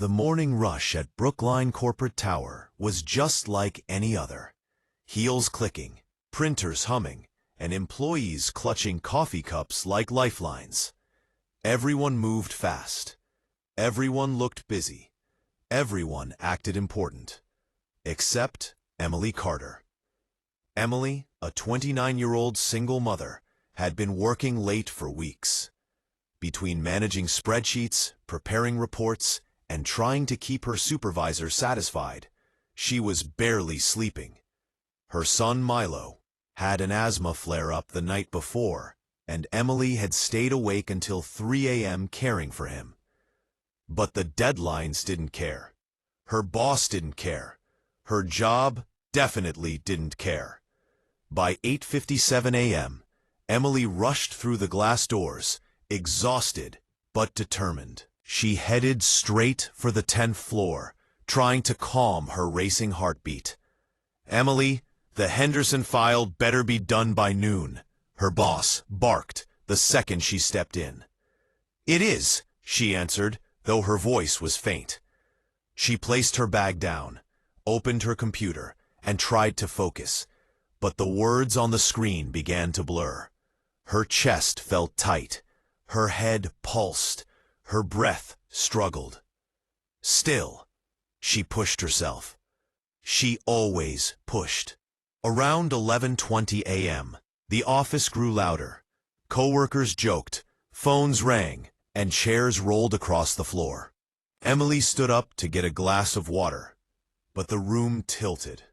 The morning rush at Brookline Corporate Tower was just like any other. Heels clicking, printers humming, and employees clutching coffee cups like lifelines. Everyone moved fast. Everyone looked busy. Everyone acted important. Except Emily Carter. Emily, a 29-year-old single mother, had been working late for weeks. Between managing spreadsheets, preparing reports, and trying to keep her supervisor satisfied, she was barely sleeping. Her son Milo had an asthma flare-up the night before, and Emily had stayed awake until 3 a.m. caring for him. But the deadlines didn't care. Her boss didn't care. Her job definitely didn't care. By 8:57 a.m., Emily rushed through the glass doors, exhausted but determined. She headed straight for the 10th floor, trying to calm her racing heartbeat. "Emily, the Henderson file better be done by noon," her boss barked the second she stepped in. "It is," she answered, though her voice was faint. She placed her bag down, opened her computer, and tried to focus, but the words on the screen began to blur. Her chest felt tight, her head pulsed, her breath struggled. Still, she pushed herself. She always pushed. Around 11:20 a.m., the office grew louder. Coworkers joked, phones rang, and chairs rolled across the floor. Emily stood up to get a glass of water, but the room tilted.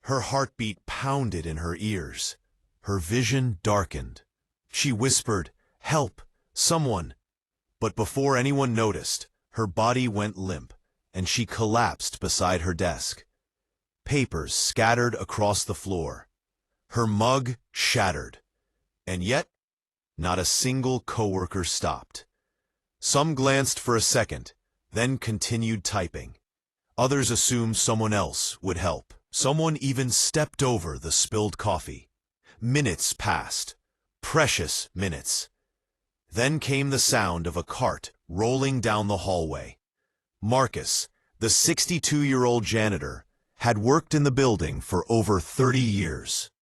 Her heartbeat pounded in her ears. Her vision darkened. She whispered, "Help, someone." But before anyone noticed, her body went limp, and she collapsed beside her desk. Papers scattered across the floor. Her mug shattered. And yet, not a single coworker stopped. Some glanced for a second, then continued typing. Others assumed someone else would help. Someone even stepped over the spilled coffee. Minutes passed. Precious minutes. Then came the sound of a cart rolling down the hallway. Marcus, the 62-year-old janitor, had worked in the building for over 30 years.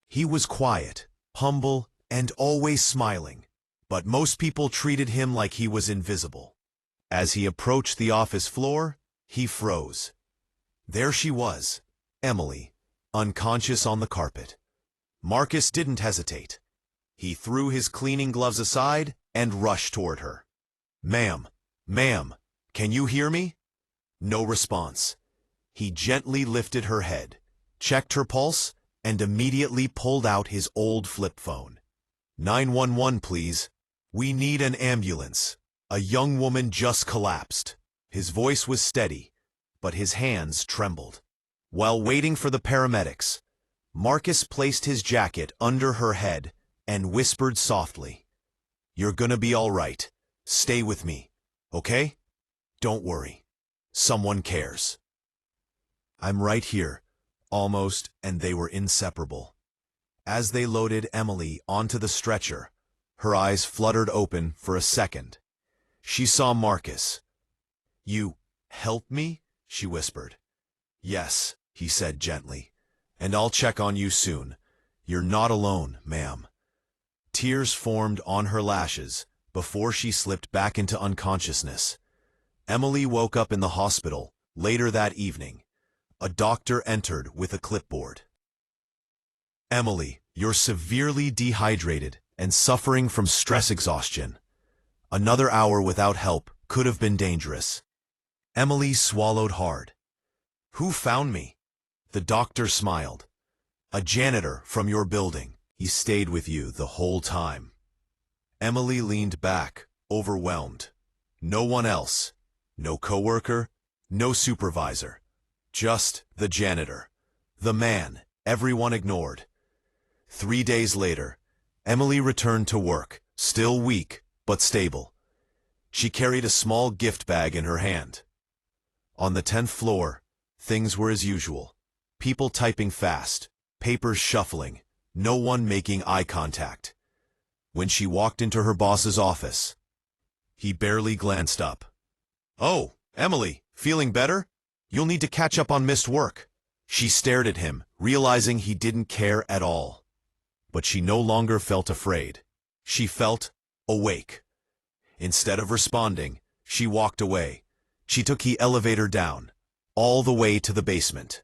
He was quiet, humble, and always smiling, but most people treated him like he was invisible. As he approached the office floor, he froze. There she was, Emily, unconscious on the carpet. Marcus didn't hesitate. He threw his cleaning gloves aside and rushed toward her. Ma'am, can you hear me?" No response. He gently lifted her head, checked her pulse, and immediately pulled out his old flip phone. "911, please. We need an ambulance. A young woman just collapsed." His voice was steady, but his hands trembled. While waiting for the paramedics, Marcus placed his jacket under her head and whispered softly, "You're gonna be all right. Stay with me, okay? Don't worry. Someone cares." "I'm right here," almost, and they were inseparable. As they loaded Emily onto the stretcher, her eyes fluttered open for a second. She saw Marcus. "You help me?" she whispered. "Yes," he said gently, "and I'll check on you soon. You're not alone, ma'am." Tears formed on her lashes before she slipped back into unconsciousness. Emily woke up in the hospital later that evening. A doctor entered with a clipboard. "Emily, you're severely dehydrated and suffering from stress exhaustion. Another hour without help could have been dangerous." Emily swallowed hard. "Who found me?" The doctor smiled. "A janitor from your building. He stayed with you the whole time." Emily leaned back, overwhelmed. No one else. No coworker, no supervisor. Just the janitor. The man everyone ignored. 3 days later, Emily returned to work, still weak but stable. She carried a small gift bag in her hand. On the 10th floor, things were as usual. People typing fast, papers shuffling, no one making eye contact. When she walked into her boss's office, he barely glanced up. "Oh, Emily, feeling better? You'll need to catch up on missed work. She stared at him, realizing he didn't care at all. But she no longer felt afraid. She felt awake. Instead of responding, she walked away. She took the elevator down, all the way to the basement.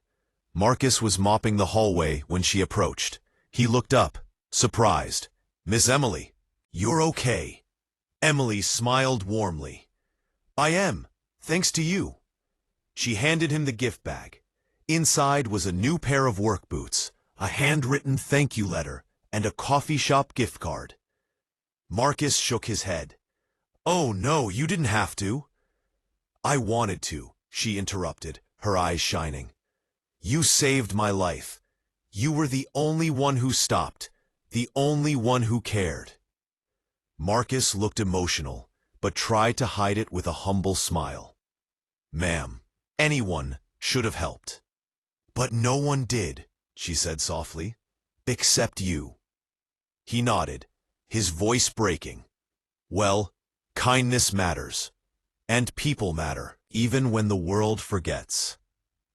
Marcus was mopping the hallway when she approached. He looked up, surprised. "Miss Emily, you're okay." Emily smiled warmly. "I am, thanks to you." She handed him the gift bag. Inside was a new pair of work boots, a handwritten thank you letter, and a coffee shop gift card. Marcus shook his head. "Oh no, you didn't have to." "I wanted to," she interrupted, her eyes shining. "You saved my life. You were the only one who stopped, the only one who cared." Marcus looked emotional, but tried to hide it with a humble smile. "Ma'am, anyone should have helped." "But no one did," she said softly, "except you." He nodded, his voice breaking. "Well, kindness matters. And people matter, even when the world forgets."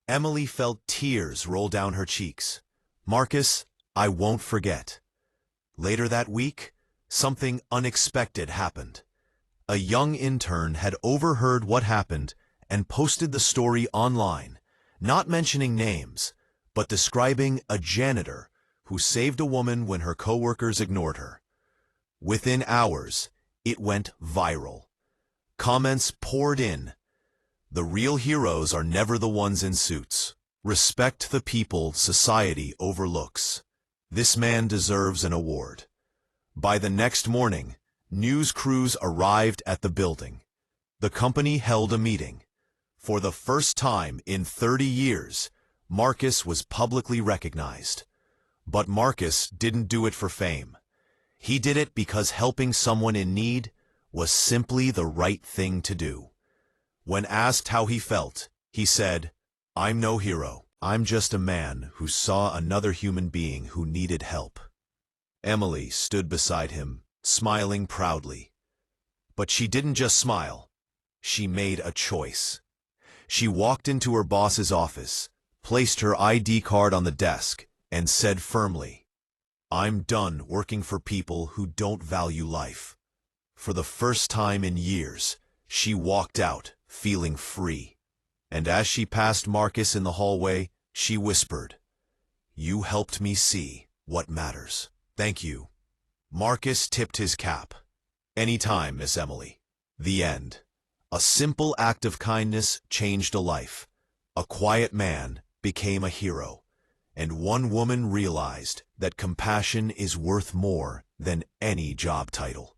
Emily felt tears roll down her cheeks. "Marcus, I won't forget." Later that week, something unexpected happened. A young intern had overheard what happened and posted the story online, not mentioning names, but describing a janitor who saved a woman when her coworkers ignored her. Within hours, it went viral. Comments poured in. "The real heroes are never the ones in suits. Respect the people society overlooks. This man deserves an award." By the next morning, news crews arrived at the building. The company held a meeting. For the first time in 30 years, Marcus was publicly recognized. But Marcus didn't do it for fame. He did it because helping someone in need was simply the right thing to do. When asked how he felt, he said, "I'm no hero. I'm just a man who saw another human being who needed help." Emily stood beside him, smiling proudly. But she didn't just smile. She made a choice. She walked into her boss's office, placed her ID card on the desk, and said firmly, "I'm done working for people who don't value life." For the first time in years, she walked out, feeling free. And as she passed Marcus in the hallway, she whispered, "You helped me see what matters. Thank you." Marcus tipped his cap. "Anytime, Miss Emily." The end. A simple act of kindness changed a life. A quiet man became a hero. And one woman realized that compassion is worth more than any job title.